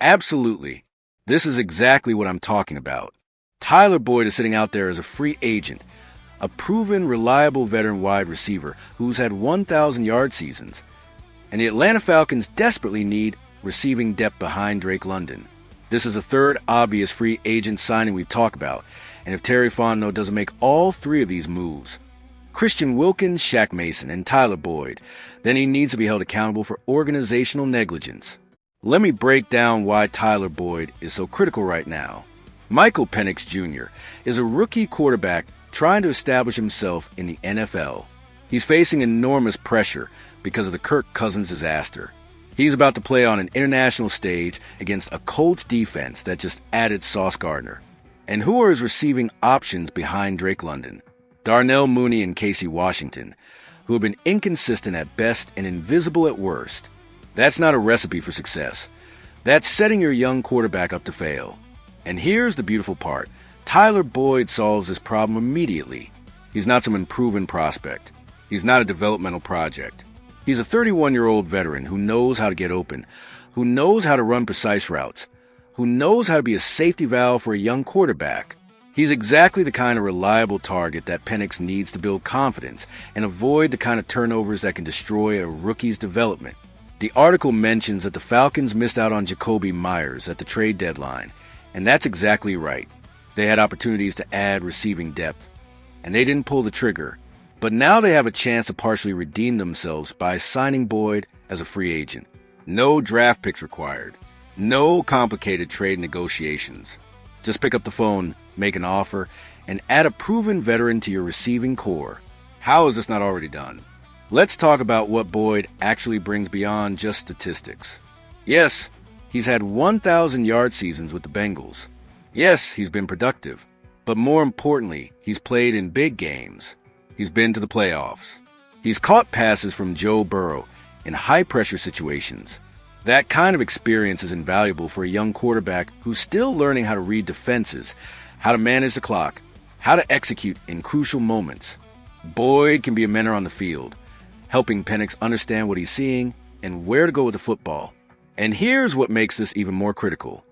Absolutely. This is exactly what I'm talking about. Tyler Boyd is sitting out there as a free agent, a proven, reliable veteran wide receiver who's had 1,000-yard seasons. And the Atlanta Falcons desperately need receiving depth behind Drake London. This is a third obvious free agent signing we've talked about, and if Terry Fontenot doesn't make all three of these moves, Christian Wilkins, Shaq Mason, and Tyler Boyd, then he needs to be held accountable for organizational negligence. Let me break down why Tyler Boyd is so critical right now. Michael Penix Jr. is a rookie quarterback trying to establish himself in the NFL. He's facing enormous pressure because of the Kirk Cousins disaster. He's about to play on an international stage against a Colts defense that just added Sauce Gardner. And who are his receiving options behind Drake London? Darnell Mooney and Casey Washington, who have been inconsistent at best and invisible at worst. That's not a recipe for success. That's setting your young quarterback up to fail. And here's the beautiful part. Tyler Boyd solves this problem immediately. He's not some unproven prospect. He's not a developmental project. He's a 31-year-old veteran who knows how to get open, who knows how to run precise routes, who knows how to be a safety valve for a young quarterback. He's exactly the kind of reliable target that Penix needs to build confidence and avoid the kind of turnovers that can destroy a rookie's development. The article mentions that the Falcons missed out on Jacoby Myers at the trade deadline, and that's exactly right. They had opportunities to add receiving depth, and they didn't pull the trigger. But now they have a chance to partially redeem themselves by signing Boyd as a free agent. No draft picks required. No complicated trade negotiations. Just pick up the phone, make an offer, and add a proven veteran to your receiving core. How is this not already done? Let's talk about what Boyd actually brings beyond just statistics. Yes, he's had 1,000-yard seasons with the Bengals. Yes, he's been productive. But more importantly, he's played in big games. He's been to the playoffs. He's caught passes from Joe Burrow in high-pressure situations. That kind of experience is invaluable for a young quarterback who's still learning how to read defenses, how to manage the clock, how to execute in crucial moments. Boyd can be a mentor on the field, helping Penix understand what he's seeing and where to go with the football. And here's what makes this even more critical.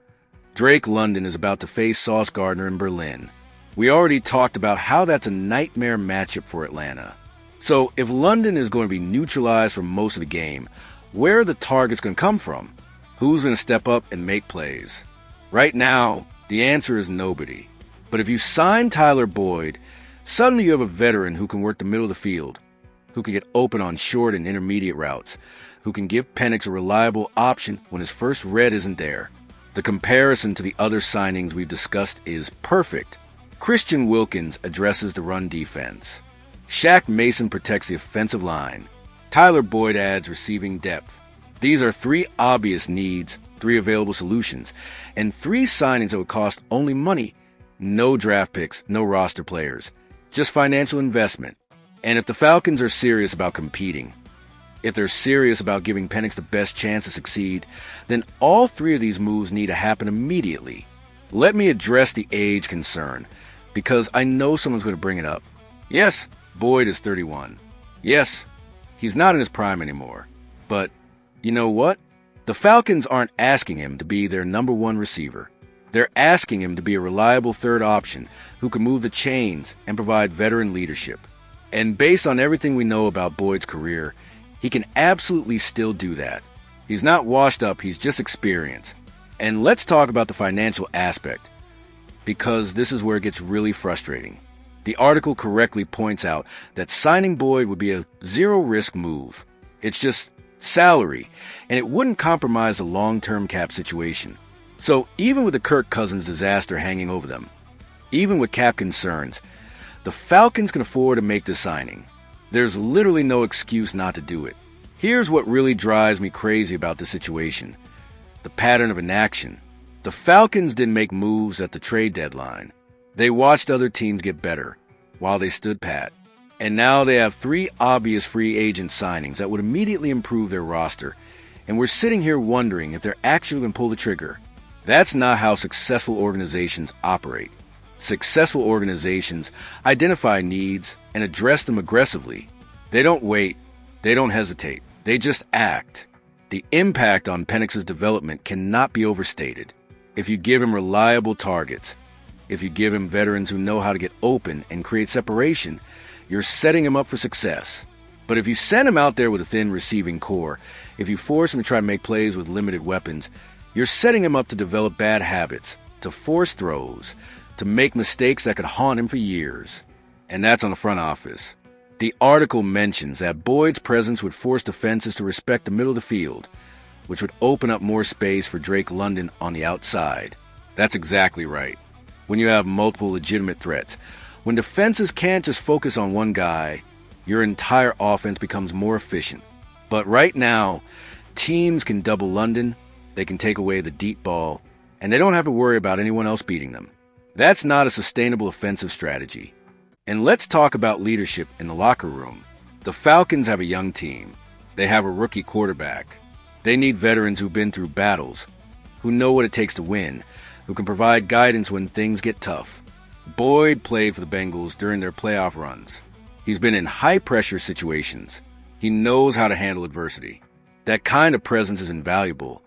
Drake London is about to face Sauce Gardner in Berlin. We already talked about how that's a nightmare matchup for Atlanta. So if London is going to be neutralized for most of the game, where are the targets going to come from? Who's going to step up and make plays? Right now, the answer is nobody. But if you sign Tyler Boyd, suddenly you have a veteran who can work the middle of the field, who can get open on short and intermediate routes, who can give Penix a reliable option when his first read isn't there. The comparison to the other signings we've discussed is perfect. Christian Wilkins addresses the run defense. Shaq Mason protects the offensive line. Tyler Boyd adds receiving depth. These are three obvious needs, three available solutions, and three signings that would cost only money. No draft picks, no roster players, just financial investment. And if the Falcons are serious about competing, if they're serious about giving Penix the best chance to succeed, then all three of these moves need to happen immediately. Let me address the age concern, because I know someone's going to bring it up. Yes, Boyd is 31. Yes, he's not in his prime anymore. But you know what? The Falcons aren't asking him to be their number one receiver. They're asking him to be a reliable third option who can move the chains and provide veteran leadership. And based on everything we know about Boyd's career, he can absolutely still do that. He's not washed up, he's just experienced. And let's talk about the financial aspect, because this is where it gets really frustrating. The article correctly points out that signing Boyd would be a zero-risk move. It's just salary, and it wouldn't compromise the long-term cap situation. So even with the Kirk Cousins disaster hanging over them, even with cap concerns, the Falcons can afford to make this signing. There's literally no excuse not to do it. Here's what really drives me crazy about this situation. The pattern of inaction. The Falcons didn't make moves at the trade deadline. They watched other teams get better, while they stood pat. And now they have three obvious free agent signings that would immediately improve their roster. And we're sitting here wondering if they're actually going to pull the trigger. That's not how successful organizations operate. Successful organizations identify needs and address them aggressively. They don't wait. They don't hesitate. They just act. The impact on Penix's development cannot be overstated. If you give him reliable targets, if you give him veterans who know how to get open and create separation, you're setting him up for success. But if you send him out there with a thin receiving core, if you force him to try to make plays with limited weapons, you're setting him up to develop bad habits, to force throws, to make mistakes that could haunt him for years. And that's on the front office. The article mentions that Boyd's presence would force defenses to respect the middle of the field, which would open up more space for Drake London on the outside. That's exactly right. When you have multiple legitimate threats, when defenses can't just focus on one guy, your entire offense becomes more efficient. But right now, teams can double London, they can take away the deep ball, and they don't have to worry about anyone else beating them. That's not a sustainable offensive strategy. And let's talk about leadership in the locker room. The Falcons have a young team. They have a rookie quarterback. They need veterans who've been through battles, who know what it takes to win, who can provide guidance when things get tough. Boyd played for the Bengals during their playoff runs. He's been in high-pressure situations. He knows how to handle adversity. That kind of presence is invaluable,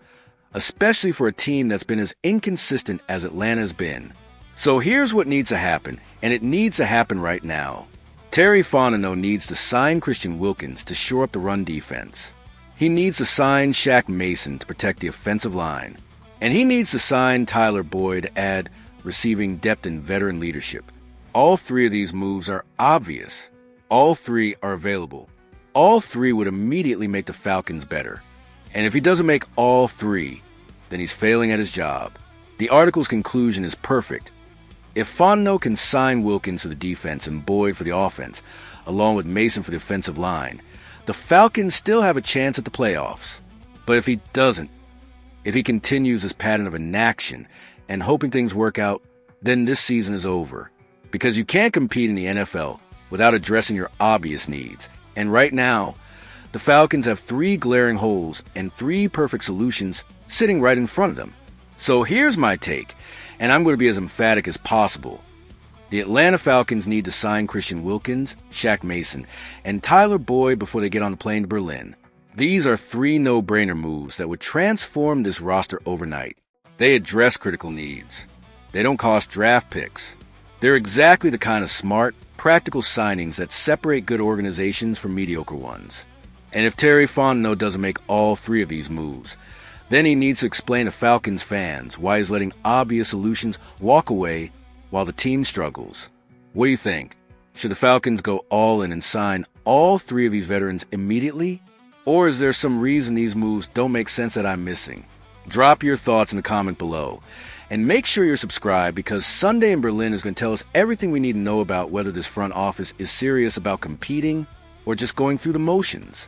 especially for a team that's been as inconsistent as Atlanta's been. So here's what needs to happen, and it needs to happen right now. Terry Fontenot needs to sign Christian Wilkins to shore up the run defense. He needs to sign Shaq Mason to protect the offensive line. And he needs to sign Tyler Boyd to add receiving depth and veteran leadership. All three of these moves are obvious. All three are available. All three would immediately make the Falcons better. And if he doesn't make all three, then he's failing at his job. The article's conclusion is perfect. If Fontenot can sign Wilkins for the defense and Boyd for the offense, along with Mason for the offensive line, the Falcons still have a chance at the playoffs. But if he doesn't, if he continues this pattern of inaction and hoping things work out, then this season is over. Because you can't compete in the NFL without addressing your obvious needs. And right now, the Falcons have 3 glaring holes and 3 perfect solutions sitting right in front of them. So here's my take, and I'm going to be as emphatic as possible. The Atlanta Falcons need to sign Christian Wilkins, Shaq Mason, and Tyler Boyd before they get on the plane to Berlin. These are 3 no-brainer moves that would transform this roster overnight. They address critical needs. They don't cost draft picks. They're exactly the kind of smart, practical signings that separate good organizations from mediocre ones. And if Terry Fontenot doesn't make all 3 of these moves, then he needs to explain to Falcons fans why he's letting obvious solutions walk away while the team struggles. What do you think? Should the Falcons go all in and sign all 3 of these veterans immediately? Or is there some reason these moves don't make sense that I'm missing? Drop your thoughts in the comment below. And make sure you're subscribed, because Sunday in Berlin is going to tell us everything we need to know about whether this front office is serious about competing or just going through the motions.